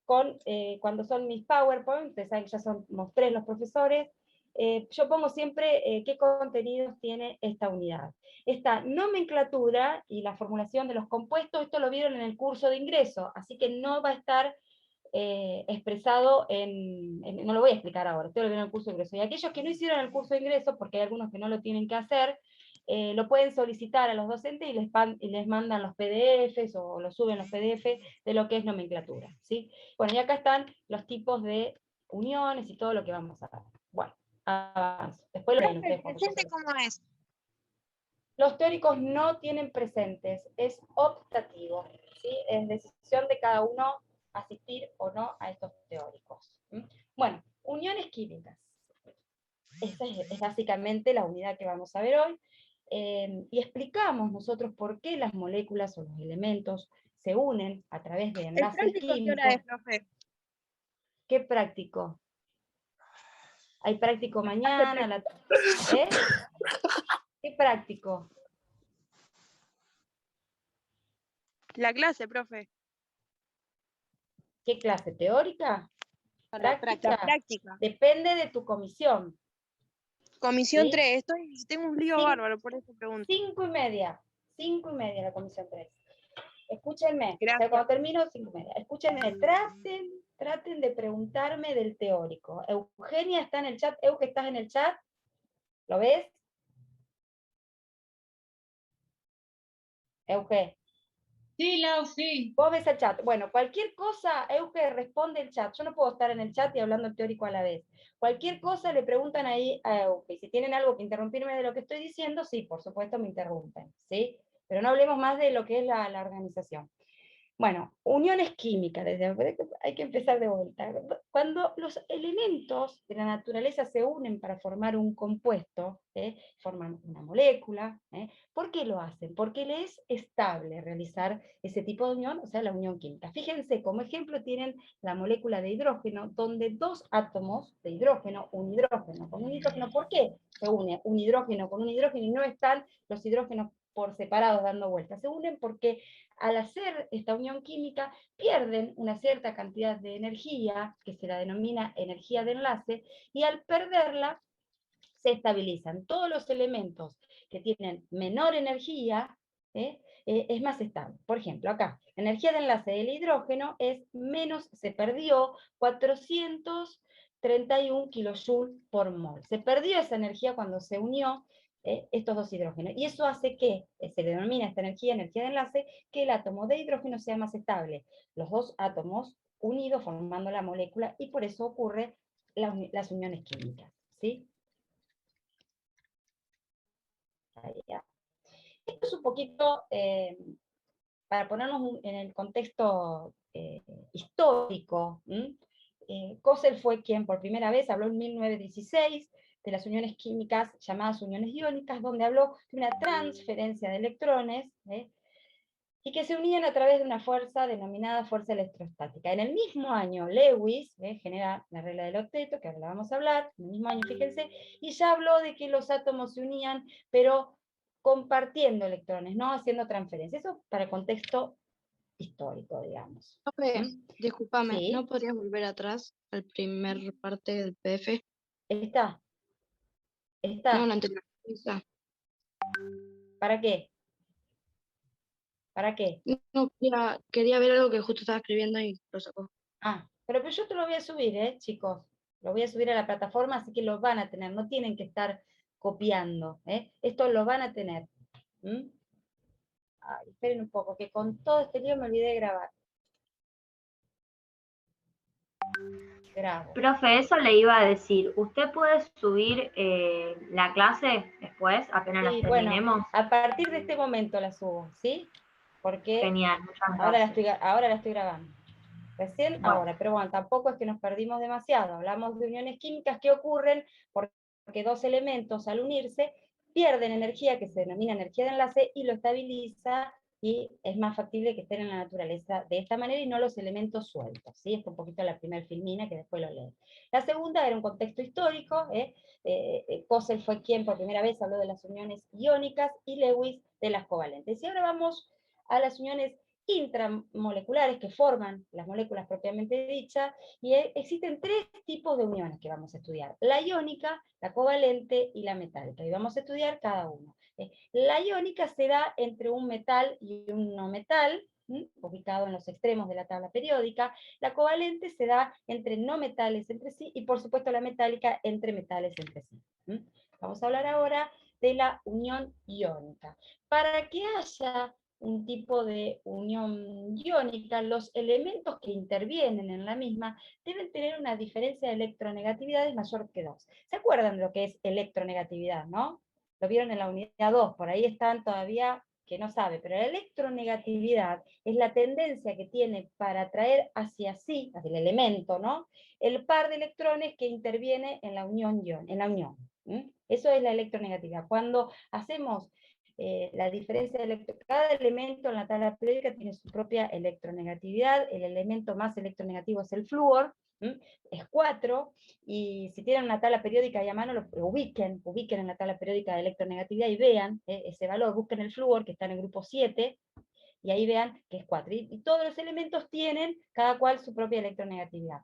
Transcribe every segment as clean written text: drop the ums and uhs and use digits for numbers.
cuando son mis PowerPoint, ustedes saben que ya somos 3 los profesores, yo pongo siempre qué contenidos tiene esta unidad. Esta nomenclatura y la formulación de los compuestos, esto lo vieron en el curso de ingreso, así que no va a estar expresado no lo voy a explicar ahora, esto lo vieron en el curso de ingreso. Y aquellos que no hicieron el curso de ingreso, porque hay algunos que no lo tienen que hacer, lo pueden solicitar a los docentes y les mandan los PDFs o lo suben los PDF de lo que es nomenclatura, ¿sí? Bueno, y acá están los tipos de uniones y todo lo que vamos a ver. Bueno, avanzo. Después lo leen ustedes. ¿Presente cómo es? Los teóricos no tienen presentes, es optativo, ¿sí? Es decisión de cada uno asistir o no a estos teóricos. Bueno, uniones químicas. Esa es básicamente la unidad que vamos a ver hoy. Y explicamos nosotros por qué las moléculas o los elementos se unen a través de ¿El enlaces práctico qué hora químicos. es, profe? ¿Qué práctico? Hay práctico mañana, ¿eh? ¿Qué práctico? La clase, profe. ¿Qué clase? ¿Teórica? La ¿Práctica? práctica. Depende de tu comisión. Comisión ¿Sí? 3. Tengo un lío bárbaro, por eso pregunto. 5:30. 5:30 la comisión 3. Escúchenme. O sea, Gracias. cuando termino, 5:30. Escúchenme. Traten de preguntarme del teórico. Eugenia está en el chat. que ¿estás en el chat? ¿Lo ves? Euge. Sí, Lau, sí. Vos ves el chat. Bueno, cualquier cosa, Euge responde el chat. Yo no puedo estar en el chat y hablando el teórico a la vez. Cualquier cosa le preguntan ahí a Euge. Y si tienen algo que interrumpirme de lo que estoy diciendo, sí, por supuesto me interrumpen. ¿Sí? Pero no hablemos más de lo que es la organización. Bueno, uniones químicas, hay que empezar de vuelta. Cuando los elementos de la naturaleza se unen para formar un compuesto, forman una molécula, ¿por qué lo hacen? Porque les es estable realizar ese tipo de unión, o sea, la unión química. Fíjense, como ejemplo tienen la molécula de hidrógeno, donde dos átomos de hidrógeno, un hidrógeno con un hidrógeno, ¿por qué se une un hidrógeno con un hidrógeno y no están los hidrógenos por separados dando vueltas? Se unen porque al hacer esta unión química pierden una cierta cantidad de energía, que se la denomina energía de enlace, y al perderla se estabilizan. Todos los elementos que tienen menor energía es más estable. Por ejemplo, acá, la energía de enlace del hidrógeno se perdió 431 kilojoule por mol. Se perdió esa energía cuando se unió estos dos hidrógenos. Y eso hace que, se denomina esta energía de enlace, que el átomo de hidrógeno sea más estable. Los dos átomos unidos formando la molécula, y por eso ocurre las uniones químicas. ¿Sí? Esto es un poquito, para ponernos en el contexto histórico, Cossel fue quien por primera vez habló en 1916 de las uniones químicas llamadas uniones iónicas, donde habló de una transferencia de electrones, y que se unían a través de una fuerza denominada fuerza electrostática. En el mismo año, Lewis genera la regla del octeto, que ahora la vamos a hablar, en el mismo año, fíjense, y ya habló de que los átomos se unían, pero compartiendo electrones, no haciendo transferencias. Eso para el contexto histórico, digamos. Profe, discúlpame, ¿Sí? ¿no podrías volver atrás al primer parte del PDF? ¿Está? No, la anterior. Esa. ¿Para qué? ¿Para qué? No, quería ver algo que justo estaba escribiendo y lo sacó. Pero yo te lo voy a subir, chicos. Lo voy a subir a la plataforma, así que lo van a tener. No tienen que estar copiando. Esto lo van a tener. Ay, esperen un poco, que con todo este lío me olvidé de grabar. Grabo. Profe, eso le iba a decir. ¿Usted puede subir la clase después, apenas la terminemos? Bueno, a partir de este momento la subo, ¿sí? Porque Genial, muchas ahora gracias. ahora la estoy grabando. Recién Bueno. ahora, pero bueno, tampoco es que nos perdimos demasiado. Hablamos de uniones químicas que ocurren porque dos elementos al unirse pierden energía, que se denomina energía de enlace, y lo estabiliza, y es más factible que estén en la naturaleza de esta manera y no los elementos sueltos. ¿Sí? Esto un poquito la primera filmina, que después lo leen. La segunda era un contexto histórico. Cossel fue quien por primera vez habló de las uniones iónicas y Lewis de las covalentes. Y ahora vamos a las uniones intramoleculares que forman las moléculas propiamente dichas, y existen 3 tipos de uniones que vamos a estudiar: la iónica, la covalente y la metálica, y vamos a estudiar cada uno. La iónica se da entre un metal y un no metal, ubicado en los extremos de la tabla periódica. La covalente se da entre no metales entre sí, y por supuesto la metálica entre metales entre sí. Vamos a hablar ahora de la unión iónica. Para que haya un tipo de unión iónica, los elementos que intervienen en la misma deben tener una diferencia de electronegatividades mayor que 2. ¿Se acuerdan de lo que es electronegatividad, no? Lo vieron en la unidad 2, por ahí están todavía que no sabe, pero la electronegatividad es la tendencia que tiene para atraer hacia sí, hacia el elemento, ¿no?, el par de electrones que interviene en la unión. Eso es la electronegatividad. Cuando hacemos la diferencia de cada elemento en la tabla periódica tiene su propia electronegatividad. El elemento más electronegativo es el flúor, es 4, y si tienen una tabla periódica ahí a mano, lo ubiquen en la tabla periódica de electronegatividad y vean ese valor, busquen el flúor que está en el grupo 7, y ahí vean que es 4. Y todos los elementos tienen cada cual su propia electronegatividad.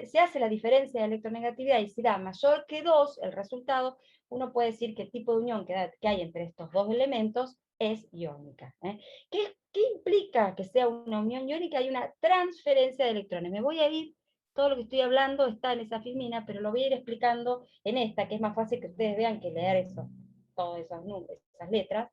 Se hace la diferencia de electronegatividad y si da mayor que 2 el resultado, uno puede decir que el tipo de unión que hay entre estos dos elementos es iónica. ¿Qué implica que sea una unión iónica? Hay una transferencia de electrones. Me voy a ir, todo lo que estoy hablando está en esa filmina, pero lo voy a ir explicando en esta, que es más fácil que ustedes vean que leer eso, todas esas letras.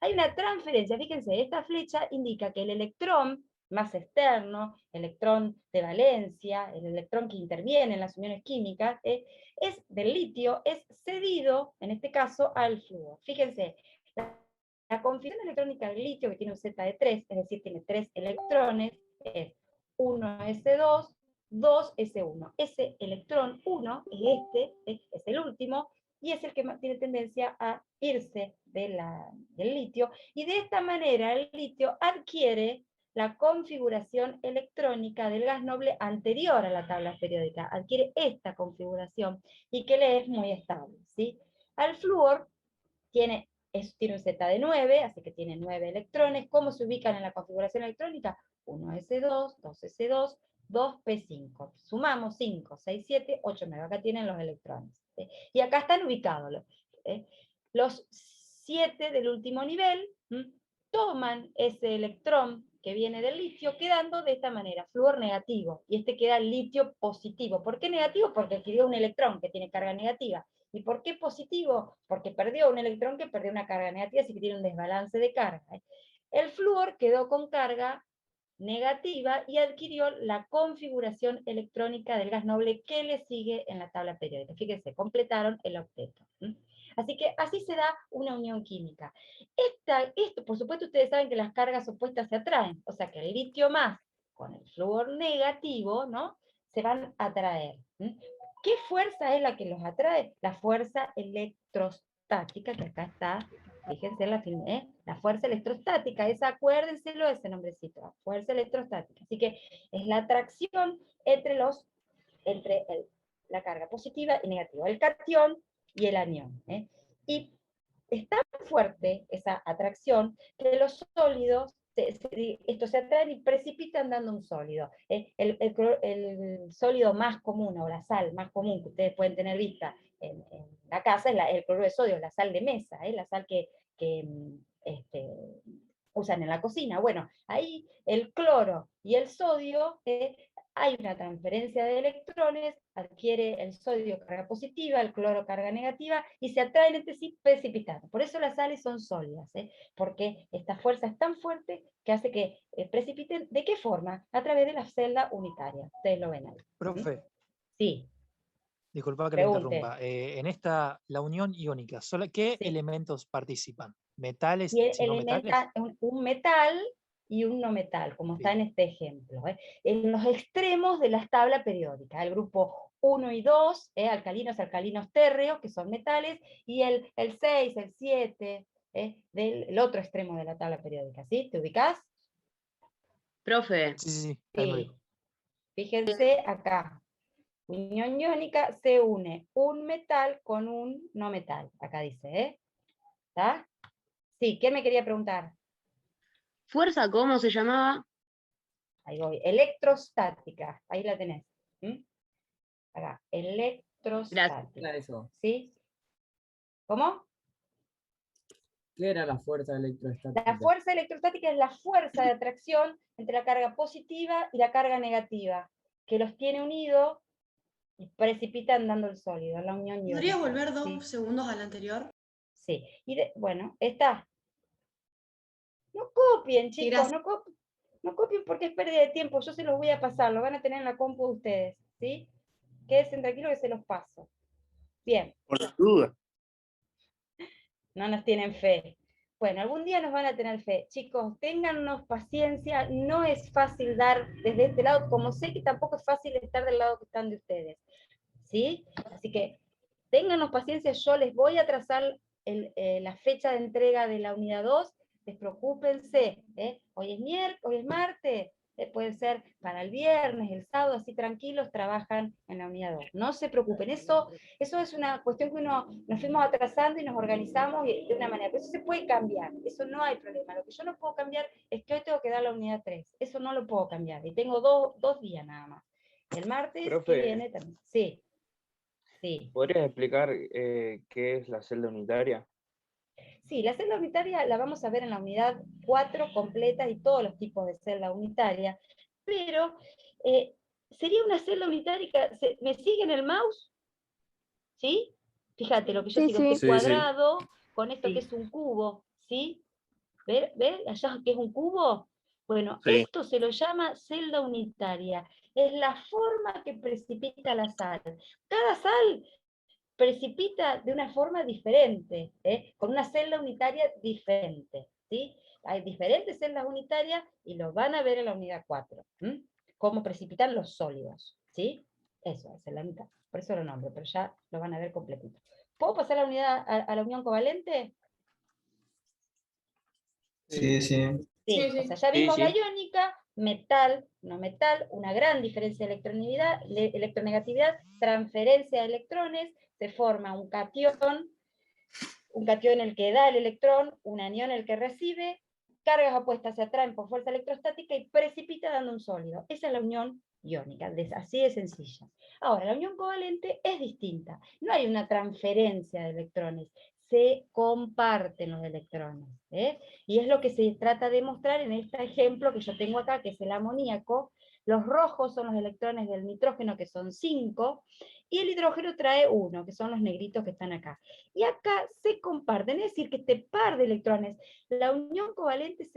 Hay una transferencia, fíjense, esta flecha indica que el electrón más externo, electrón de valencia, el electrón que interviene en las uniones químicas, es del litio, es cedido, en este caso, al flúor. Fíjense, la configuración electrónica del litio, que tiene un Z de 3, es decir, tiene 3 electrones, es 1s2, 2s1. Ese electrón 1 es el último, y es el que tiene tendencia a irse del litio, y de esta manera el litio adquiere la configuración electrónica del gas noble anterior a la tabla periódica, adquiere esta configuración, y que le es muy estable, ¿sí? Al flúor tiene un Z de 9, así que tiene 9 electrones. ¿Cómo se ubican en la configuración electrónica? 1s2, 2s2, 2p5. Sumamos 5, 6, 7, 8, 9. Acá tienen los electrones. Y acá están ubicados. Los 7 del último nivel toman ese electrón que viene del litio, quedando de esta manera, flúor negativo, y este queda litio positivo. ¿Por qué negativo? Porque adquirió un electrón que tiene carga negativa. ¿Y por qué positivo? Porque perdió un electrón que perdió una carga negativa, así que tiene un desbalance de carga. El flúor quedó con carga negativa y adquirió la configuración electrónica del gas noble que le sigue en la tabla periódica. Fíjense, completaron el octeto. Así que así se da una unión química. Esto, por supuesto, ustedes saben que las cargas opuestas se atraen, o sea que el litio más con el flúor negativo, ¿no?, se van a atraer. ¿Qué fuerza es la que los atrae? La fuerza electrostática, que acá está, fíjense en la film, la fuerza electrostática, acuérdenselo ese nombrecito, la fuerza electrostática. Así que es la atracción entre la carga positiva y negativa, el catión y el anión. Y es tan fuerte esa atracción que los sólidos se atraen y precipitan dando un sólido. El sólido más común, o la sal más común que ustedes pueden tener vista en la casa, es el cloruro de sodio, la sal de mesa, la sal que usan en la cocina. Bueno, ahí el cloro y el sodio, hay una transferencia de electrones, adquiere el sodio carga positiva, el cloro carga negativa, y se atraen entre sí precipitando. Por eso las sales son sólidas, porque esta fuerza es tan fuerte que hace que precipiten. ¿De qué forma? A través de la celda unitaria. Ustedes lo ven ahí. Profe. Sí. Disculpa que Pregunte. le interrumpa. En esta, la unión iónica, ¿qué elementos participan? ¿Metales y no metales? Un metal y un no metal, como está en este ejemplo. En los extremos de la tabla periódica, el grupo 1 y 2, alcalinos térreos, que son metales, y el 6, el 7, del otro extremo de la tabla periódica. ¿Sí? ¿Te ubicás? Profe. Sí. Fíjense acá. Unión iónica se une un metal con un no metal. Acá dice, ¿está? Sí, ¿quién me quería preguntar? ¿Fuerza cómo se llamaba? Ahí voy, electrostática, ahí la tenés. Acá, electrostática. ¿Qué era eso? ¿Sí? ¿Cómo? ¿Qué era la fuerza electrostática? La fuerza electrostática es la fuerza de atracción entre la carga positiva y la carga negativa, que los tiene unidos y precipitan dando el sólido, la unión iónica. ¿Podrías volver ¿sí? 2 segundos al anterior? Sí, y bueno, está. No copien, Sí, chicos, gracias. no copien porque es pérdida de tiempo, yo se los voy a pasar, lo van a tener en la compu de ustedes, ¿sí? Quédense tranquilos que se los paso. Bien. Por la duda. No nos tienen fe. Bueno, algún día nos van a tener fe. Chicos, téngannos paciencia, no es fácil dar desde este lado, como sé que tampoco es fácil estar del lado que están de ustedes. ¿Sí? Así que téngannos paciencia, yo les voy a trazar la fecha de entrega de la unidad 2, despreocúpense, hoy es martes, puede ser para el viernes, el sábado, así tranquilos, trabajan en la unidad 2. No se preocupen, eso es una cuestión que nos fuimos atrasando y nos organizamos de una manera, pero eso se puede cambiar, eso no hay problema. Lo que yo no puedo cambiar es que hoy tengo que dar la unidad 3, eso no lo puedo cambiar, y tengo dos días nada más. El martes Profe, que viene también. Sí. Sí. ¿Podrías explicar qué es la celda unitaria? Sí, la celda unitaria la vamos a ver en la unidad 4 completa y todos los tipos de celda unitaria, pero sería una celda unitaria, ¿me siguen el mouse? ¿Sí? Fíjate lo que yo Sí, digo, sí. este cuadrado con esto Sí. que es un cubo, ¿sí? ¿Ve allá que es un cubo? Bueno, Sí. esto se lo llama celda unitaria, es la forma que precipita la sal. Cada sal precipita de una forma diferente, con una celda unitaria diferente, ¿sí? Hay diferentes celdas unitarias y lo van a ver en la unidad 4, cómo precipitan los sólidos, ¿sí? Eso es la mitad, por eso lo nombro, pero ya lo van a ver completito. ¿Puedo pasar la unidad a la unión covalente? Sí, sí. Sí, o sea, ya vimos Sí. la iónica, metal, no metal, una gran diferencia de electronegatividad, transferencia de electrones, se forma un catión el que da el electrón, un anión el que recibe, cargas opuestas se atraen por fuerza electrostática y precipita dando un sólido. Esa es la unión iónica, así de sencilla. Ahora, la unión covalente es distinta, no hay una transferencia de electrones, se comparten los electrones, y es lo que se trata de mostrar en este ejemplo que yo tengo acá, que es el amoníaco. Los rojos son los electrones del nitrógeno, que son 5, y el hidrógeno trae 1, que son los negritos que están acá. Y acá se comparten, es decir, que este par de electrones, la unión covalente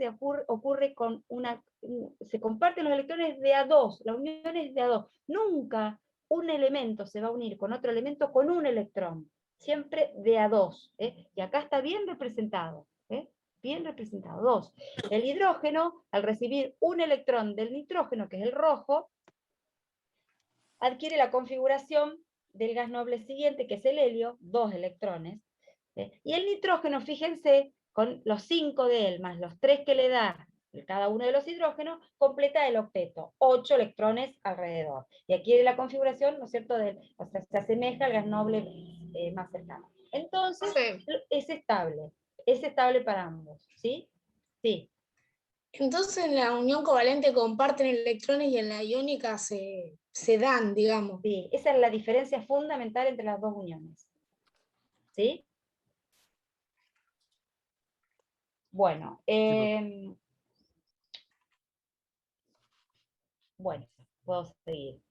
ocurre con se comparten los electrones de A2, la unión es de A2. Nunca un elemento se va a unir con otro elemento con un electrón, siempre de A2, y acá está bien representado, bien representado, 2. El hidrógeno, al recibir un electrón del nitrógeno, que es el rojo, adquiere la configuración del gas noble siguiente, que es el helio, 2 electrones, y el nitrógeno, fíjense, con los 5 de él, más los 3 que le da cada uno de los hidrógenos, completa el octeto, 8 electrones alrededor. Y aquí la configuración, ¿no es cierto?, o sea, se asemeja al gas noble más cercano. Entonces, es estable para ambos, ¿sí? Sí. Entonces en la unión covalente comparten electrones y en la iónica se dan, digamos. Sí, esa es la diferencia fundamental entre las dos uniones. ¿Sí? Bueno, bueno, puedo seguir.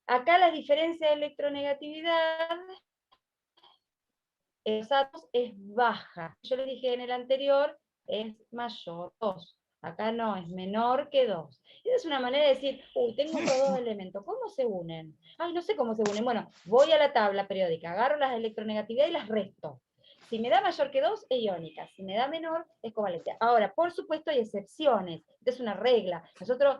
Acá la diferencia de electronegatividad en los átomos es baja. Yo les dije en el anterior, es mayor, 2. Acá no, es menor que 2. Esa es una manera de decir, uy, tengo estos dos elementos, ¿cómo se unen? Ay, no sé cómo se unen. Bueno, voy a la tabla periódica, agarro las electronegatividades y las resto. Si me da mayor que 2, es iónica. Si me da menor, es covalente. Ahora, por supuesto, hay excepciones. Esta es una regla. Nosotros,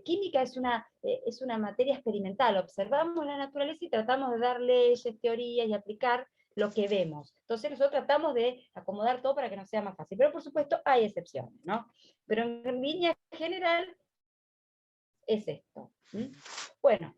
química es una materia experimental. Observamos la naturaleza y tratamos de dar leyes, teorías y aplicar lo que vemos. Entonces nosotros tratamos de acomodar todo para que nos sea más fácil. Pero por supuesto hay excepciones, ¿no? Pero en línea general es esto. Bueno.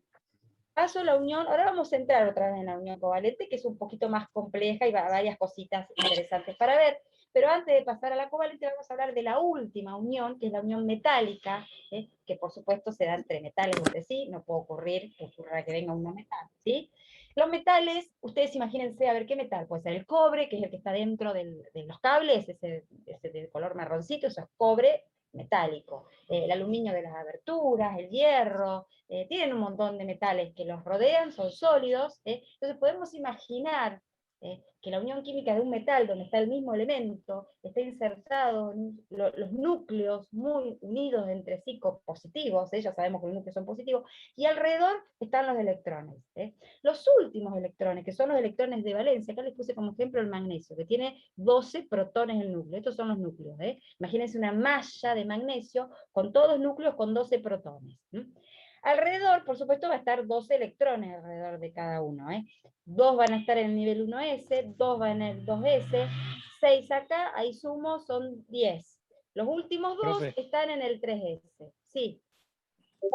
Paso la unión, ahora vamos a entrar otra vez en la unión covalente, que es un poquito más compleja y varias cositas interesantes para ver, Pero antes de pasar a la covalente vamos a hablar de la última unión, que es la unión metálica, que por supuesto se da entre metales entre sí, no puede ocurrir que ocurra que venga una metal, ¿sí? Los metales, ustedes imagínense, a ver, ¿qué metal? Puede ser el cobre, que es el que está dentro de los cables, ese de color marroncito, eso es cobre metálico. El aluminio de las aberturas, el hierro, tienen un montón de metales que los rodean, son sólidos, entonces podemos imaginar que la unión química de un metal, donde está el mismo elemento, está insertado en los núcleos muy unidos entre sí, positivos, ya sabemos que los núcleos son positivos, y alrededor están los electrones. Los últimos electrones, que son los electrones de valencia, acá les puse como ejemplo el magnesio, que tiene 12 protones en el núcleo, estos son los núcleos. Imagínense una malla de magnesio con todos núcleos con 12 protones. Alrededor, por supuesto, va a estar 12 electrones alrededor de cada uno. 2 van a estar en el nivel 1s, 2 van en el 2s, 6 acá, ahí sumo, son 10. Los últimos 2 Profe. están en el 3s. Sí.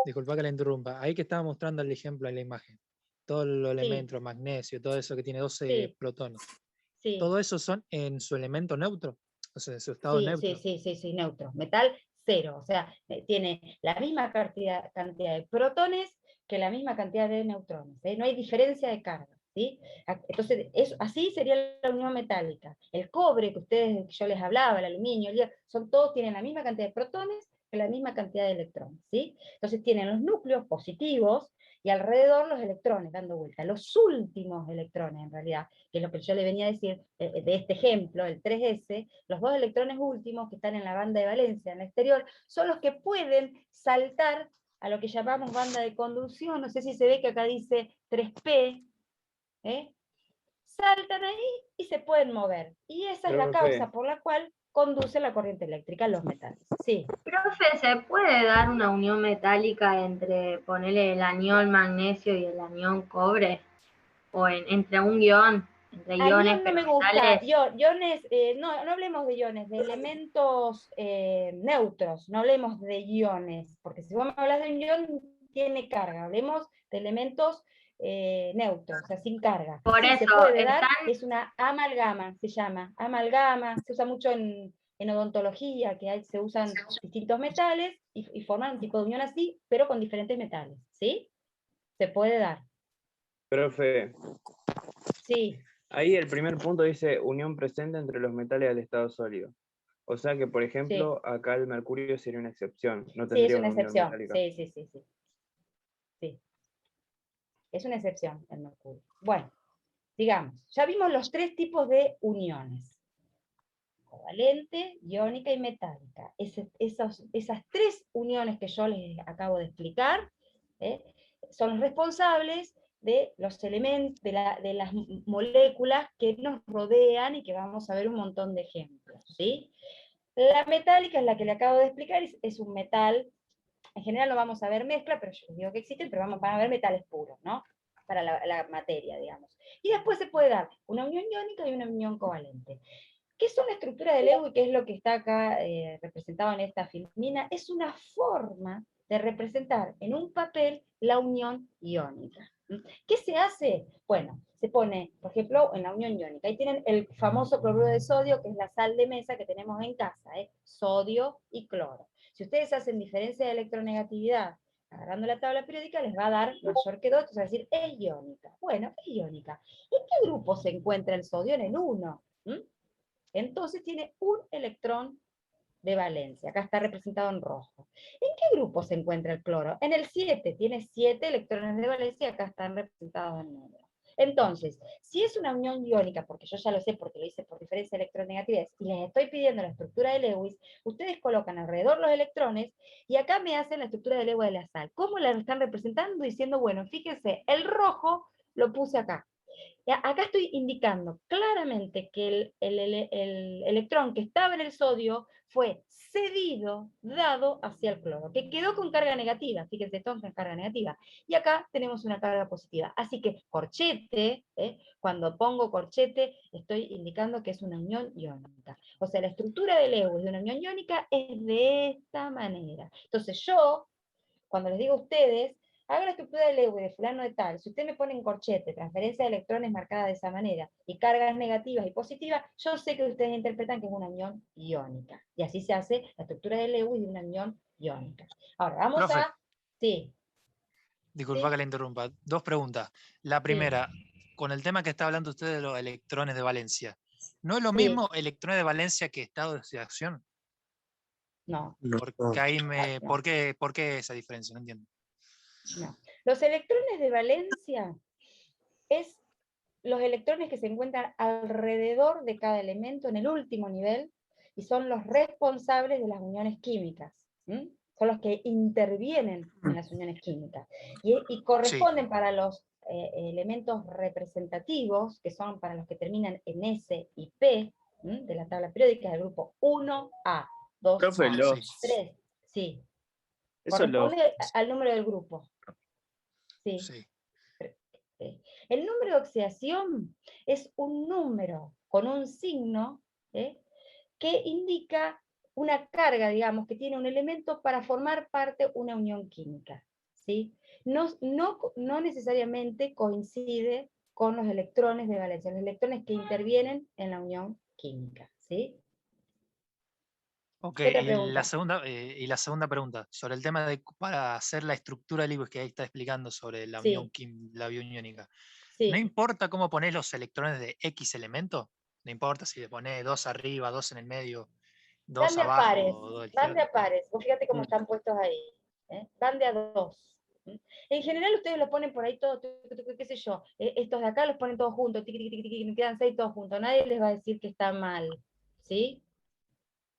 Disculpa que la interrumpa. Ahí que estaba mostrando el ejemplo en la imagen. Todos los elementos, magnesio, todo eso que tiene 12 protones. Sí. ¿Todo eso son en su elemento neutro? O sea, en su estado neutro. Sí, neutro. Metal 0. O sea, tiene la misma cantidad de protones que la misma cantidad de neutrones. No hay diferencia de carga. ¿Sí? Entonces, así sería la unión metálica. El cobre que yo les hablaba, el aluminio, el hierro, todos tienen la misma cantidad de protones que la misma cantidad de electrones. ¿Sí? Entonces tienen los núcleos positivos y alrededor los electrones dando vuelta. Los últimos electrones, en realidad, que es lo que yo le venía a decir de este ejemplo, el 3s, los 2 electrones últimos que están en la banda de valencia, en el exterior, son los que pueden saltar a lo que llamamos banda de conducción. No sé si se ve que acá dice 3p, saltan ahí y se pueden mover. Y esa es la causa por la cual conduce la corriente eléctrica en los metales. Sí. Profe, ¿se puede dar una unión metálica entre, ponerle el anión magnesio y el anión cobre? O entre un ion, entre iones, No pero me gusta. metales. Iones, no hablemos de iones, de elementos neutros, no hablemos de iones, porque si vos me hablas de un ion, tiene carga. Hablemos de elementos neutros, o sea, sin carga. Por sí, eso, se puede dar, es una amalgama, se llama. Amalgama, se usa mucho en odontología, que se usan distintos metales y forman un tipo de unión así, pero con diferentes metales. ¿Sí? Se puede dar. Profe. Sí. Ahí el primer punto dice unión presente entre los metales del estado sólido. O sea que, por ejemplo, acá el mercurio sería una excepción. No tendría es una excepción. Unión Sí. Es una excepción el mercurio. Bueno, digamos, ya vimos los 3 tipos de uniones. Covalente, iónica y metálica. Esas 3 uniones que yo les acabo de explicar son los responsables de los elementos, de las moléculas que nos rodean y que vamos a ver un montón de ejemplos. ¿Sí? La metálica es la que le acabo de explicar, es un metal. En general no vamos a ver mezcla, pero yo les digo que existen, pero van a ver metales puros, ¿no? Para la materia, digamos. Y después se puede dar una unión iónica y una unión covalente. ¿Qué es una estructura de Lewis? ¿Qué es lo que está acá representado en esta filmina? Es una forma de representar en un papel la unión iónica. ¿Qué se hace? Bueno, se pone, por ejemplo, en la unión iónica. Ahí tienen el famoso cloruro de sodio, que es la sal de mesa que tenemos en casa, sodio y cloro. Si ustedes hacen diferencia de electronegatividad agarrando la tabla periódica, les va a dar mayor que 2, entonces va a decir, es iónica. Bueno, es iónica. ¿En qué grupo se encuentra el sodio? En el 1. Entonces tiene un electrón de valencia. Acá está representado en rojo. ¿En qué grupo se encuentra el cloro? En el 7. Tiene 7 electrones de valencia, acá están representados en negro. Entonces, si es una unión iónica, porque yo ya lo sé porque lo hice por diferencia de electronegatividad, y les estoy pidiendo la estructura de Lewis, ustedes colocan alrededor los electrones, y acá me hacen la estructura de Lewis de la sal. ¿Cómo la están representando? Diciendo, bueno, fíjense, el rojo lo puse acá. Acá estoy indicando claramente que el electrón que estaba en el sodio fue cedido, dado hacia el cloro, que quedó con carga negativa, fíjense, esto con carga negativa, y acá tenemos una carga positiva. Así que corchete, cuando pongo corchete, estoy indicando que es una unión iónica. O sea, la estructura de Lewis de una unión iónica es de esta manera. Entonces yo, cuando les digo a ustedes, haga la estructura de Lewis de fulano de tal, si usted me pone en corchete, transferencia de electrones marcada de esa manera, y cargas negativas y positivas, yo sé que ustedes interpretan que es una unión iónica. Y así se hace la estructura de Lewis de una unión iónica. Ahora, vamos Profe. a... Sí. Disculpa ¿Sí? que le interrumpa. Dos preguntas. La primera, con el tema que está hablando usted de los electrones de valencia, ¿no es lo Sí. mismo electrones de valencia que estado de oxidación? No, Porque ahí no. ¿por qué esa diferencia? No entiendo. no. Los electrones de valencia es los electrones que se encuentran alrededor de cada elemento en el último nivel y son los responsables de las uniones químicas. Son los que intervienen en las uniones químicas. Y corresponden para los elementos representativos, que son para los que terminan en S y P, de la tabla periódica del grupo 1A, 2A, Profe, 3, sí. Eso Corresponde al número del grupo. Sí. Sí. El número de oxidación es un número con un signo que indica una carga, digamos, que tiene un elemento para formar parte una unión química. ¿Sí? No necesariamente coincide con los electrones de valencia, los electrones que intervienen en la unión química. ¿Sí? Ok, ¿Qué otra y pregunta? la segunda pregunta, sobre el tema de para hacer la estructura de Lewis que ahí está explicando sobre la unión, la unión iónica. Sí. ¿No importa cómo pones los electrones de X elemento? No importa si le pones 2 arriba, 2 en el medio, 2 Van de a abajo, pares, 2 a la van de izquierda. a pares. Vos fíjate cómo están puestos ahí. Van de a 2. En general ustedes lo ponen por ahí todo, qué sé yo. Estos de acá los ponen todos juntos, tiqui, tiqui, tiqui, tiqui, quedan 6 todos juntos. Nadie les va a decir que está mal. ¿Sí?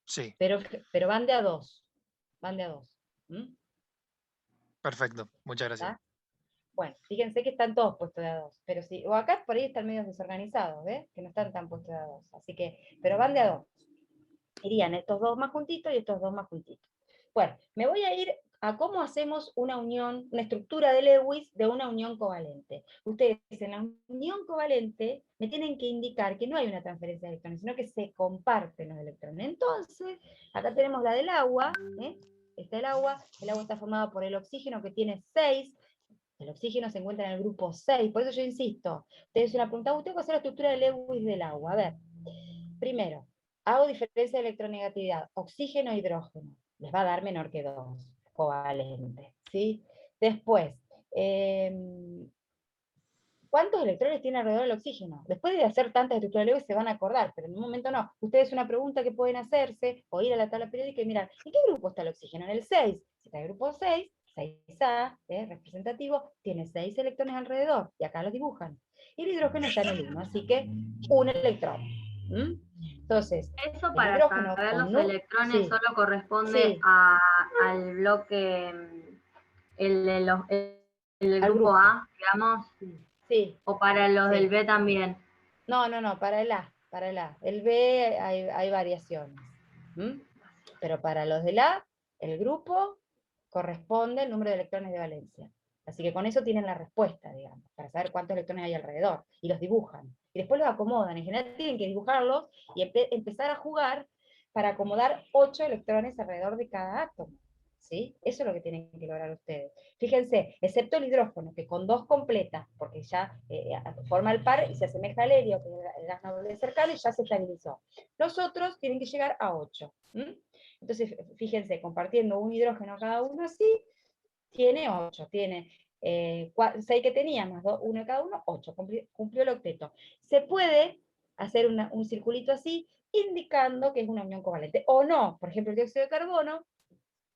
Sí. Pero van de a 2. Van de a 2. Perfecto, muchas gracias. ¿Está? Bueno, fíjense que están todos puestos de a 2. Pero sí, o acá por ahí están medio desorganizados, ¿ves? Que no están tan puestos de a 2. Así que, pero van de a 2. Irían estos dos más juntitos y estos dos más juntitos. Bueno, me voy a ir a cómo hacemos una unión, una estructura de Lewis de una unión covalente. Ustedes en la unión covalente me tienen que indicar que no hay una transferencia de electrones, sino que se comparten los electrones. Entonces, acá tenemos la del agua, está el agua está formado por el oxígeno que tiene 6, el oxígeno se encuentra en el grupo 6, por eso yo insisto, ustedes una pregunta, tengo que hacer la estructura de Lewis del agua. A ver, primero, hago diferencia de electronegatividad, oxígeno, hidrógeno, les va a dar menor que 2, covalente, ¿sí? Después, ¿cuántos electrones tiene alrededor del oxígeno? Después de hacer tantas estructuras de Lewis se van a acordar, pero en un momento no. Ustedes una pregunta que pueden hacerse, o ir a la tabla periódica y mirar, ¿en qué grupo está el oxígeno? En el 6. Si está en el grupo 6, 6A, representativo, tiene 6 electrones alrededor, y acá los dibujan. Y el hidrógeno está en el 1, así que un electrón. Entonces, eso para saber los electrones solo corresponde al bloque, el grupo A, digamos, o para los del B también. No, para el A, para el A. El B hay variaciones. Pero para los del A, el grupo corresponde al número de electrones de valencia. Así que con eso tienen la respuesta, digamos, para saber cuántos electrones hay alrededor. Y los dibujan. Y después los acomodan. En general tienen que dibujarlos y empezar a jugar para acomodar 8 electrones alrededor de cada átomo. ¿Sí? Eso es lo que tienen que lograr ustedes. Fíjense, excepto el hidrógeno, que con 2 completa, porque ya forma el par y se asemeja al helio, que es el gas noble cercano, y ya se estabilizó. Los otros tienen que llegar a 8. Entonces, fíjense, compartiendo un hidrógeno cada uno así, tiene 8, tiene 6 que tenía, más 1 de cada uno, 8, cumplió el octeto. Se puede hacer un circulito así, indicando que es una unión covalente, o no. Por ejemplo, el dióxido de carbono,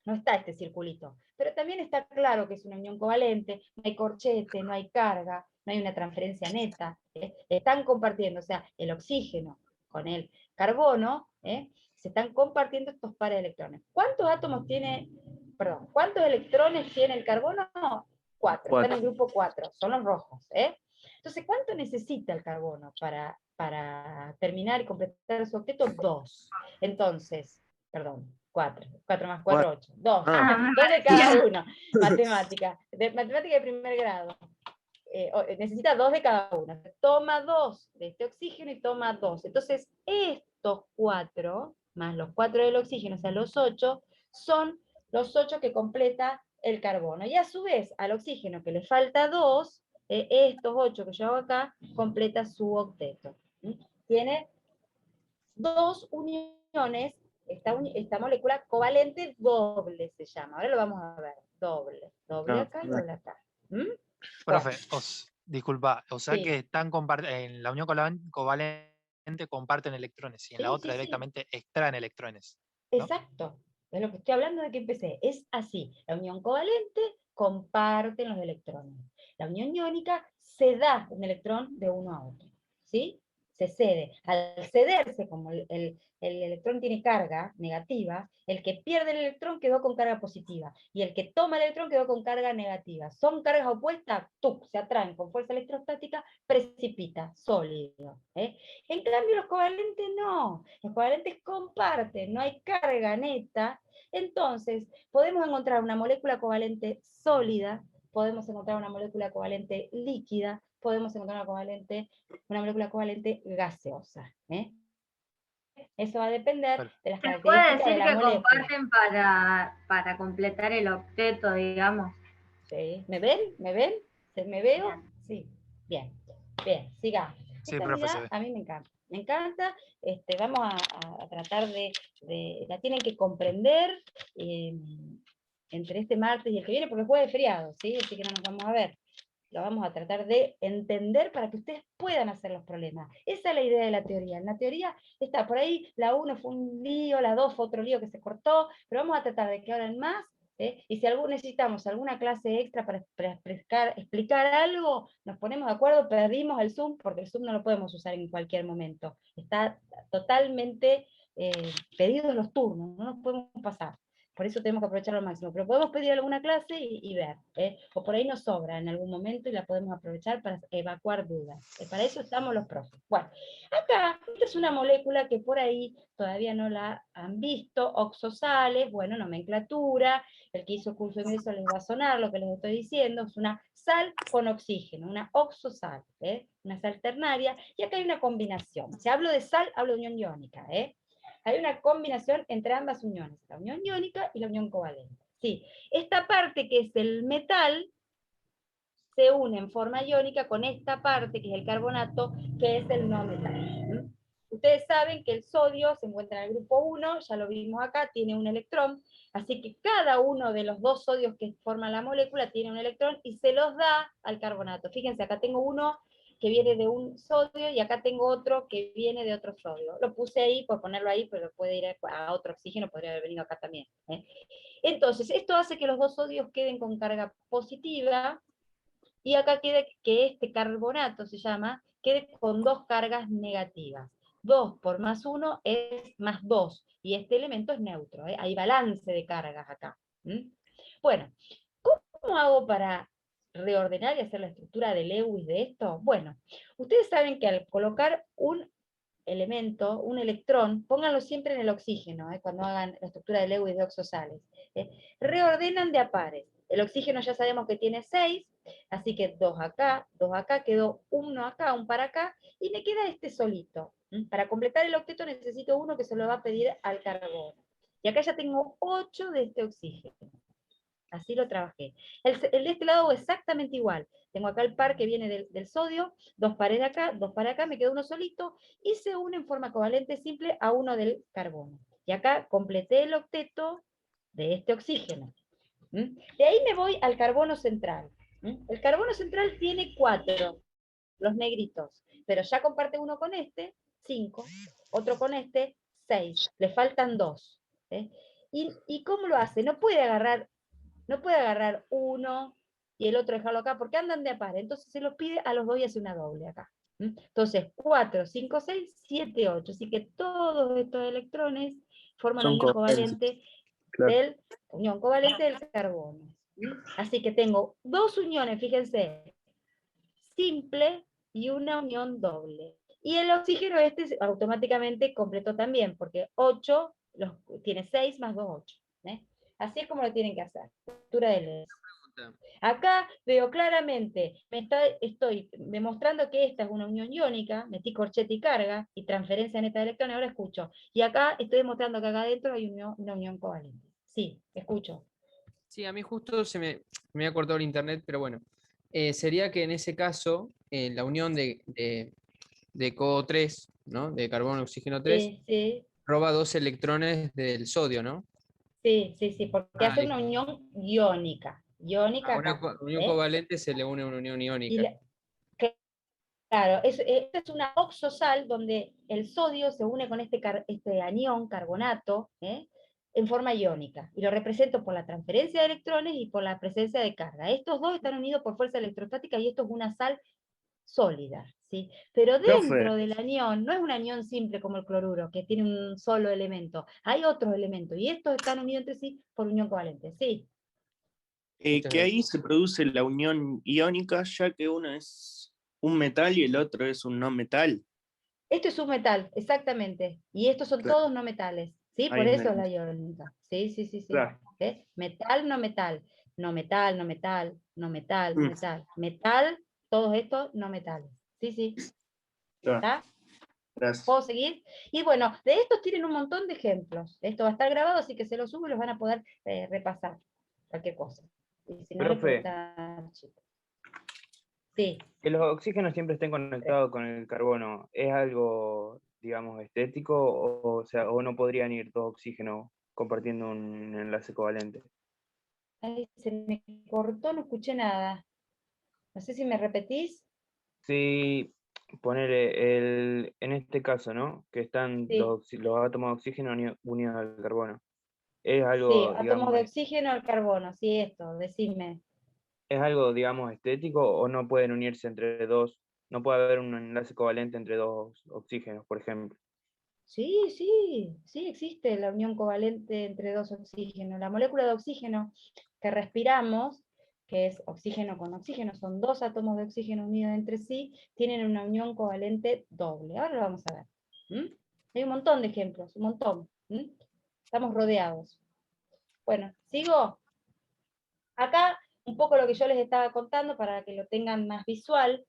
no está este circulito, pero también está claro que es una unión covalente, no hay corchete, no hay carga, no hay una transferencia neta, están compartiendo, o sea, el oxígeno con el carbono, se están compartiendo estos pares de electrones. ¿Cuántos electrones tiene el carbono? 4, está en el grupo 4, son los rojos. Entonces, ¿cuánto necesita el carbono para terminar y completar su octeto? 2. Entonces, 4 más 4, 8. 2. 2 de cada uno. Matemática de primer grado. Necesita 2 de cada uno. Toma 2 de este oxígeno y toma 2. Entonces, estos 4, más los 4 del oxígeno, o sea, los 8, son los 8 que completa el carbono. Y a su vez, al oxígeno que le falta 2, estos 8 que yo hago acá, completa su octeto. Tiene 2 uniones, esta molécula covalente doble se llama. Ahora lo vamos a ver. Doble acá y doble acá. Profe, disculpa, o sea Sí. que están en la unión covalente comparten electrones y en la Sí, otra sí, sí. directamente extraen electrones. ¿no? Exacto. Es lo que estoy hablando de que empecé. Es así. La unión covalente comparten los electrones. La unión iónica se da un electrón de uno a otro. ¿Sí? Se cede. Al cederse, como el electrón tiene carga negativa, el que pierde el electrón quedó con carga positiva. Y el que toma el electrón quedó con carga negativa. Son cargas opuestas, se atraen con fuerza electrostática, precipita, sólido. En cambio, los covalentes no. Los covalentes comparten, no hay carga neta. Entonces, podemos encontrar una molécula covalente sólida, podemos encontrar una molécula covalente líquida, podemos encontrar una molécula covalente gaseosa. Eso va a depender de las ¿Se puede características de decir la que molécula. comparten para completar el octeto, digamos? Sí. ¿Me ven? ¿Me ven? ¿Me veo? Sí. Bien. Bien, sigamos. Sí, Esta profe, se unidad ve. a mí me encanta. Me encanta. Vamos a tratar la tienen que comprender entre este martes y el que viene, porque jueves es feriado, ¿sí? Así que no nos vamos a ver. Lo vamos a tratar de entender para que ustedes puedan hacer los problemas. Esa es la idea de la teoría. En la teoría está por ahí, la 1 fue un lío, la 2 fue otro lío que se cortó, pero vamos a tratar de que hablen más, y si necesitamos alguna clase extra para explicar algo, nos ponemos de acuerdo, perdimos el Zoom, porque el Zoom no lo podemos usar en cualquier momento. Está totalmente pedidos los turnos, no nos podemos pasar. Por eso tenemos que aprovecharlo al máximo. Pero podemos pedir alguna clase y ver. O por ahí nos sobra en algún momento y la podemos aprovechar para evacuar dudas. Para eso estamos los profes. Bueno, acá, esta es una molécula que por ahí todavía no la han visto. Oxosales, bueno, nomenclatura. El que hizo curso de ingreso les va a sonar lo que les estoy diciendo. Es una sal con oxígeno, una oxosal. Una sal ternaria. Y acá hay una combinación. Si hablo de sal, hablo de unión iónica. Hay una combinación entre ambas uniones, la unión iónica y la unión covalente. Sí, esta parte que es el metal se une en forma iónica con esta parte que es el carbonato, que es el no metal. Ustedes saben que el sodio se encuentra en el grupo 1, ya lo vimos acá, tiene un electrón, así que cada uno de los dos sodios que forman la molécula tiene un electrón y se los da al carbonato. Fíjense, acá tengo uno que viene de un sodio y acá tengo otro que viene de otro sodio. Lo puse ahí por ponerlo ahí, pero puede ir a otro oxígeno, podría haber venido acá también. Entonces, esto hace que los dos sodios queden con carga positiva, y acá quede que este carbonato, se llama, quede con dos cargas negativas. 2 por más 1 es más 2, y este elemento es neutro, hay balance de cargas acá. Bueno, ¿cómo hago para reordenar y hacer la estructura de Lewis de esto? Bueno, ustedes saben que al colocar un elemento, un electrón, pónganlo siempre en el oxígeno, cuando hagan la estructura de Lewis de oxosales. Reordenan de a pares. El oxígeno ya sabemos que tiene 6, así que 2 acá, quedó 1 acá, un para acá, y me queda este solito. Para completar el octeto necesito uno que se lo va a pedir al carbono. Y acá ya tengo 8 de este oxígeno. Así lo trabajé. El de este lado exactamente igual. Tengo acá el par que viene del sodio, 2 pares de acá, 2 para acá, me queda uno solito, y se une en forma covalente simple a uno del carbono. Y acá completé el octeto de este oxígeno. De ahí me voy al carbono central. El carbono central tiene 4, los negritos, pero ya comparte uno con este, 5, otro con este, 6, le faltan 2. ¿Y cómo lo hace? No puede agarrar uno y el otro dejarlo acá, porque andan de a par, entonces se los pide a los dos y hace una doble acá. Entonces, 4, 5, 6, 7, 8, así que todos estos electrones forman la unión covalente del carbono. Así que tengo dos uniones, fíjense, simple y una unión doble. Y el oxígeno automáticamente completó también, porque 8 tiene 6 más 2, 8. Así es como lo tienen que hacer. Estructura de Lewis. Acá veo claramente, estoy demostrando que esta es una unión iónica, metí corchete y carga, y transferencia neta de electrones, ahora escucho. Y acá estoy demostrando que acá adentro hay una unión covalente. Sí, escucho. Sí, a mí justo me ha cortado el internet, pero bueno. Sería que en ese caso, la unión de CO3, ¿no? De carbono, oxígeno 3, Sí, sí, roba 2 electrones del sodio, ¿no? sí, sí, sí, porque Ah, hace una listo. unión iónica, iónica A una acá, unión ¿eh? covalente se le une una unión Y iónica. claro, esta es una oxosal donde el sodio se une con este anión, carbonato, en forma iónica, y lo represento por la transferencia de electrones y por la presencia de carga. Estos dos están unidos por fuerza electrostática y esto es una sal sólida, ¿sí? Pero Profe, dentro del anión, no es un anión simple como el cloruro, que tiene un solo elemento, hay otros elementos, y estos están unidos entre sí por unión covalente, ¿sí? Muchas que ahí gracias. se produce la unión iónica, ya que uno es un metal y el otro es un no metal. Esto es un metal, exactamente, y estos son Claro, todos no metales, ¿sí? ahí Por me... eso es la iónica, sí, sí, sí, sí. Claro. Metal, no metal, no metal, no metal, no metal, no Mm, metal, metal, todos estos no metales, sí, sí, claro, ¿está? gracias. ¿Puedo seguir? Y bueno, de estos tienen un montón de ejemplos. Esto va a estar grabado, así que se los subo y los van a poder repasar. Cualquier cosa. Y si no, le Profe, preguntan al chico. Sí. que los oxígenos siempre estén conectados con el carbono, ¿es algo, digamos, estético o sea, o no podrían ir dos oxígenos compartiendo un enlace covalente? Ay, se me cortó, no escuché nada. No sé si me repetís. Sí, poner en este caso, ¿no? Que están Sí, los átomos de oxígeno unidos al carbono. ¿Es sí, algo, átomos digamos, de oxígeno al carbono, sí, esto, decime. es algo, digamos, estético o no pueden unirse entre dos? No puede haber un enlace covalente entre dos oxígenos, por ejemplo. Sí, sí, sí existe la unión covalente entre dos oxígenos. La molécula de oxígeno que respiramos, que es oxígeno con oxígeno, son dos átomos de oxígeno unidos entre sí, tienen una unión covalente doble. Ahora lo vamos a ver. ¿Mm? Hay un montón de ejemplos, un montón. ¿Mm? Estamos rodeados. Bueno, sigo. Acá un poco lo que yo les estaba contando para que lo tengan más visual.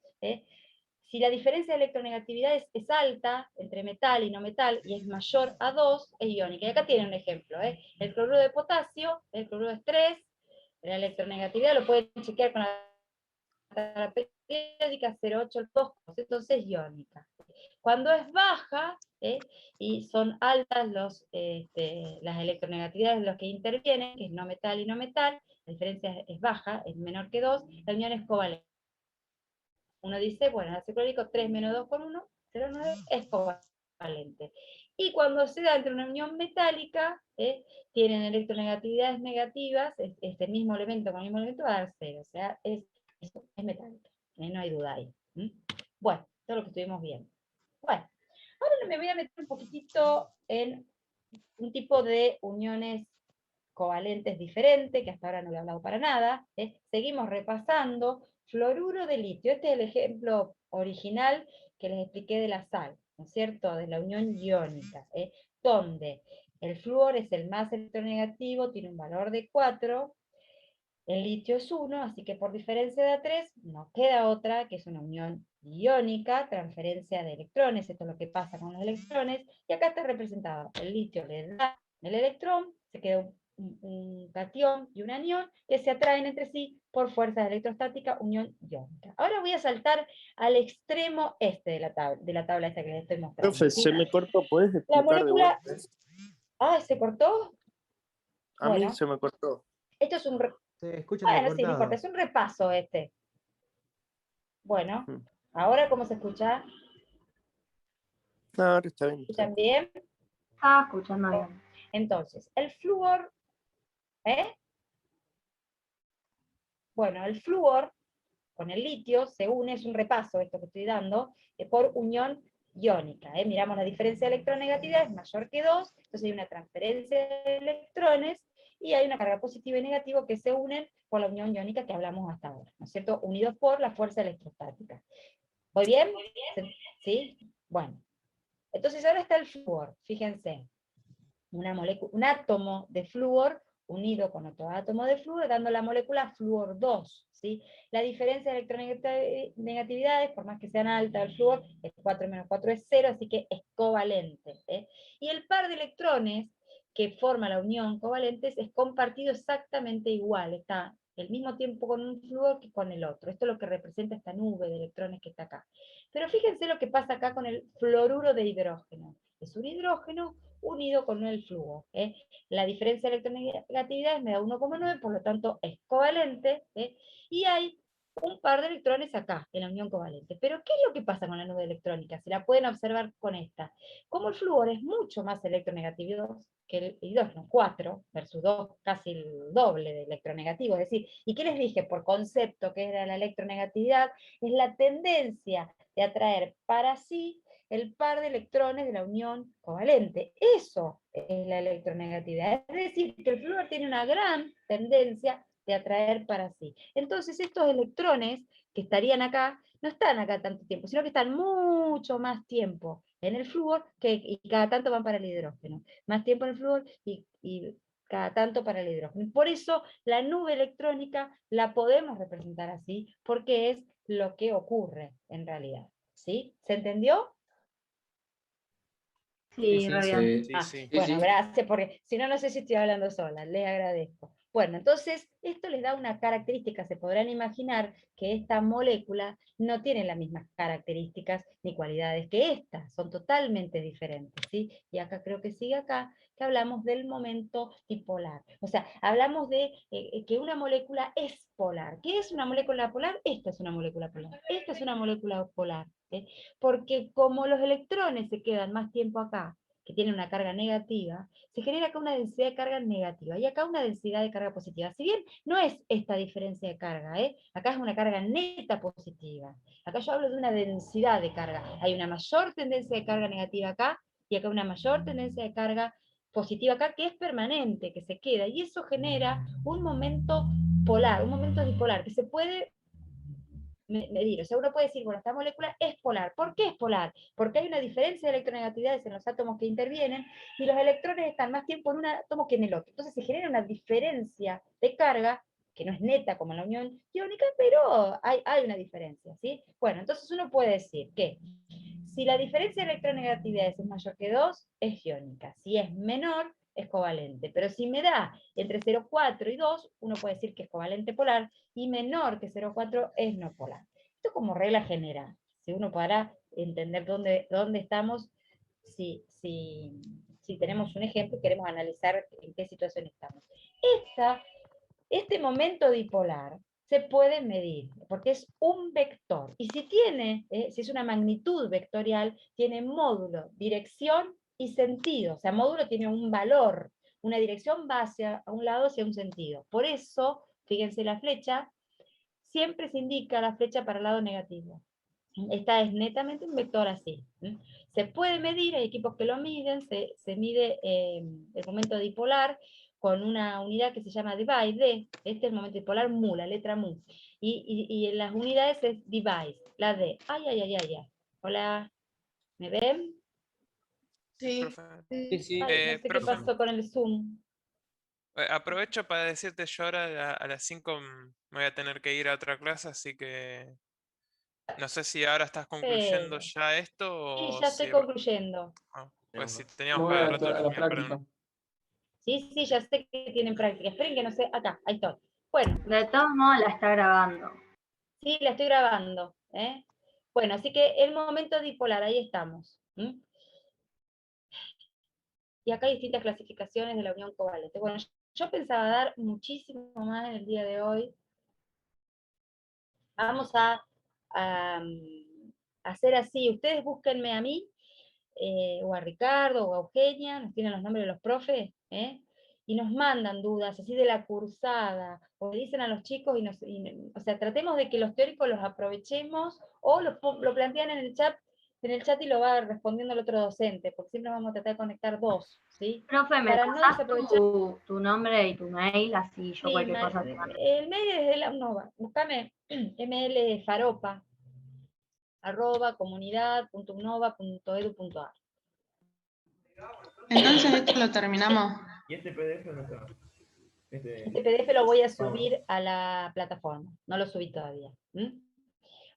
Si la diferencia de electronegatividad es alta entre metal y no metal y es mayor a 2, es iónica. Y acá tienen un ejemplo. El cloruro de potasio, el cloruro es 3, la electronegatividad lo pueden chequear con la tabla periódica 0,8 entonces es iónica. Cuando es baja y son altas las electronegatividades de los que intervienen, que es no metal y no metal, la diferencia es baja, es menor que 2, la unión es covalente. Uno dice, bueno, el ácido clorhídrico 3 menos 2 por 1, 0,9 es covalente. Y cuando se da entre una unión metálica, tienen electronegatividades negativas, este mismo elemento con el mismo elemento va a dar 0, o sea, es metálica, no hay duda ahí. Bueno, todo lo que estuvimos viendo. Bueno, ahora me voy a meter un poquitito en un tipo de uniones covalentes diferente, que hasta ahora no lo he hablado para nada. Seguimos repasando. Fluoruro de litio, este es el ejemplo original que les expliqué de la sal, ¿no es cierto? De la unión iónica, donde el flúor es el más electronegativo, tiene un valor de 4, el litio es 1, así que por diferencia de A3 nos queda otra, que es una unión iónica, transferencia de electrones, esto es lo que pasa con los electrones, y acá está representado, el litio le da el electrón, se queda un catión y un anión, que se atraen entre sí por fuerza electrostática, unión iónica. Ahora voy a saltar al extremo este de la tabla esta que les estoy mostrando. Profe, ¿sí? se me cortó, ¿puedes La explicar de molécula... vuelta? Ah, ¿se cortó? A mí Bueno, se me cortó. esto es un... Se escucha Bueno, sí, no importa, entrecortado. es un repaso este. Bueno, Mm. ahora ¿cómo se escucha? No, ahora está bien. ¿Escuchan bien? Estaba escuchando bien. Entonces, el flúor, bueno, el flúor con el litio se une, es un repaso esto que estoy dando, por unión iónica. Miramos la diferencia de electronegatividad, es mayor que 2, entonces hay una transferencia de electrones, y hay una carga positiva y negativa que se unen por la unión iónica que hablamos hasta ahora, ¿no es cierto? Unidos por la fuerza electrostática. ¿Voy bien? ¿Sí? Bueno. Entonces ahora está el flúor, fíjense. Un átomo de flúor unido con otro átomo de flúor, dando la molécula flúor 2. ¿sí? La diferencia de electronegatividades, por más que sean altas, el flúor es 4 menos 4 es 0, así que es covalente. Y el par de electrones que forma la unión covalente es compartido exactamente igual, está el mismo tiempo con un flúor que con el otro. Esto es lo que representa esta nube de electrones que está acá. Pero fíjense lo que pasa acá con el fluoruro de hidrógeno. Es un hidrógeno unido con el flúor. La diferencia de electronegatividad me da 1,9, por lo tanto es covalente, y hay un par de electrones acá, en la unión covalente. Pero ¿qué es lo que pasa con la nube electrónica? Se la pueden observar con esta. Como el flúor es mucho más electronegativo que el hidrógeno, 4 versus 2, casi el doble de electronegativo. Es decir, ¿y qué les dije? Por concepto, que era la electronegatividad, es la tendencia de atraer para sí el par de electrones de la unión covalente. Eso es la electronegatividad. Es decir, que el flúor tiene una gran tendencia de atraer para sí. Entonces estos electrones que estarían acá, no están acá tanto tiempo, sino que están mucho más tiempo en el flúor y cada tanto van para el hidrógeno. Más tiempo en el flúor y cada tanto para el hidrógeno. Por eso la nube electrónica la podemos representar así, porque es lo que ocurre en realidad. ¿Sí? ¿Se entendió? Sí, re bien. Bueno, gracias, porque si no, no sé si estoy hablando sola, les agradezco. Bueno, entonces, esto les da una característica, se podrán imaginar que esta molécula no tiene las mismas características ni cualidades que esta, son totalmente diferentes, ¿sí? Y acá creo que sigue acá, que hablamos del momento dipolar. O sea, hablamos de que una molécula es polar. ¿Qué es una molécula polar? Esta es una molécula polar. Esta es una molécula polar. Porque como los electrones se quedan más tiempo acá, que tienen una carga negativa, se genera acá una densidad de carga negativa, y acá una densidad de carga positiva. Si bien no es esta diferencia de carga, acá es una carga neta positiva. Acá yo hablo de una densidad de carga. Hay una mayor tendencia de carga negativa acá, y acá una mayor tendencia de carga positiva acá, que es permanente, que se queda, y eso genera un momento polar, un momento dipolar, que se puede medir. O sea, uno puede decir, bueno, esta molécula es polar. ¿Por qué es polar? Porque hay una diferencia de electronegatividades en los átomos que intervienen, y los electrones están más tiempo en un átomo que en el otro. Entonces se genera una diferencia de carga, que no es neta como en la unión iónica, pero hay una diferencia, ¿sí? Bueno, entonces uno puede decir que si la diferencia de electronegatividades es mayor que 2, es iónica. Si es menor, es covalente. Pero si me da entre 0,4 y 2, uno puede decir que es covalente polar, y menor que 0,4 es no polar. Esto como regla general. Si uno para entender dónde estamos, si tenemos un ejemplo y queremos analizar en qué situación estamos. Este momento dipolar se puede medir, porque es un vector. Y si es una magnitud vectorial, tiene módulo, dirección y sentido. O sea, módulo tiene un valor. Una dirección va hacia un lado, hacia un sentido. Por eso, fíjense la flecha, siempre se indica la flecha para el lado negativo. Esta es netamente un vector así. Se puede medir, hay equipos que lo miden, se mide el momento dipolar con una unidad que se llama divide, este es el momento dipolar mu, la letra mu, y en las unidades es device, la D. Ay. Hola, ¿me ven? Sí. Sí. Ay, no sé qué pasó con el Zoom. Aprovecho para decirte, yo ahora a las 5 me voy a tener que ir a otra clase, así que no sé si ahora estás concluyendo ya esto Sí, o ya estoy si... concluyendo. Pues si teníamos Vamos que a agarrar todo el la camino para práctica. Sí, ya sé que tienen práctica. Esperen que no sé. Acá, ahí estoy. Bueno. De todos modos la está grabando. Sí, la estoy grabando. Bueno, así que el momento dipolar, ahí estamos. Y acá hay distintas clasificaciones de la unión covalente. Bueno, yo pensaba dar muchísimo más en el día de hoy. Vamos a hacer así. Ustedes búsquenme a mí, o a Ricardo, o a Eugenia, nos tienen los nombres de los profes, y nos mandan dudas, así de la cursada, o le dicen a los chicos, o sea, tratemos de que los teóricos los aprovechemos, o lo plantean en el chat y lo va respondiendo el otro docente, porque siempre vamos a tratar de conectar dos, ¿sí? Profe, ¿me Para no pasás desaprovechar. tu nombre y tu mail? Así yo Sí, cualquier cosa te mando. el mail es de la UNOVA, buscame mlfaropa, @comunidad.unova.edu.ar. Entonces esto lo terminamos. ¿Y este PDF no está? Este PDF lo voy a subir a la plataforma, no lo subí todavía.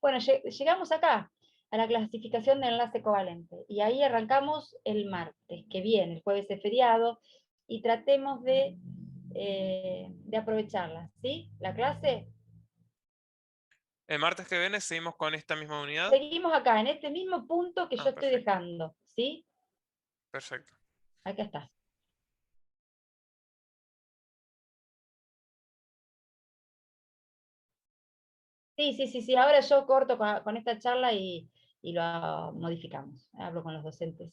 Bueno, llegamos acá, a la clasificación de enlace covalente, y ahí arrancamos el martes, que viene, el jueves es feriado, y tratemos de aprovecharlas, ¿sí? La clase. El martes que viene seguimos con esta misma unidad. Seguimos acá, en este mismo punto que yo estoy perfecto. dejando, ¿sí? Perfecto. Acá está. Sí, ahora yo corto con esta charla y lo modificamos. Hablo con los docentes.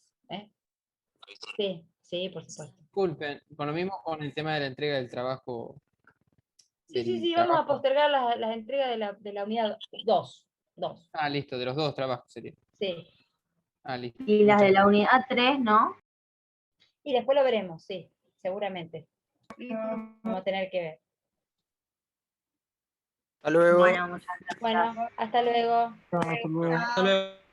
Sí, por supuesto. Disculpen, con lo mismo con el tema de la entrega del trabajo. Sí, vamos a postergar las entregas de la unidad 2. Ah, listo, de los dos trabajos sería. Sí. Ah, listo. Y las Muchas de la gracias. unidad 3, ¿no? Y después lo veremos, sí, seguramente. Vamos a tener que ver. Hasta luego. Bueno, muchas gracias. Bueno, hasta luego. Hasta luego. Hasta luego.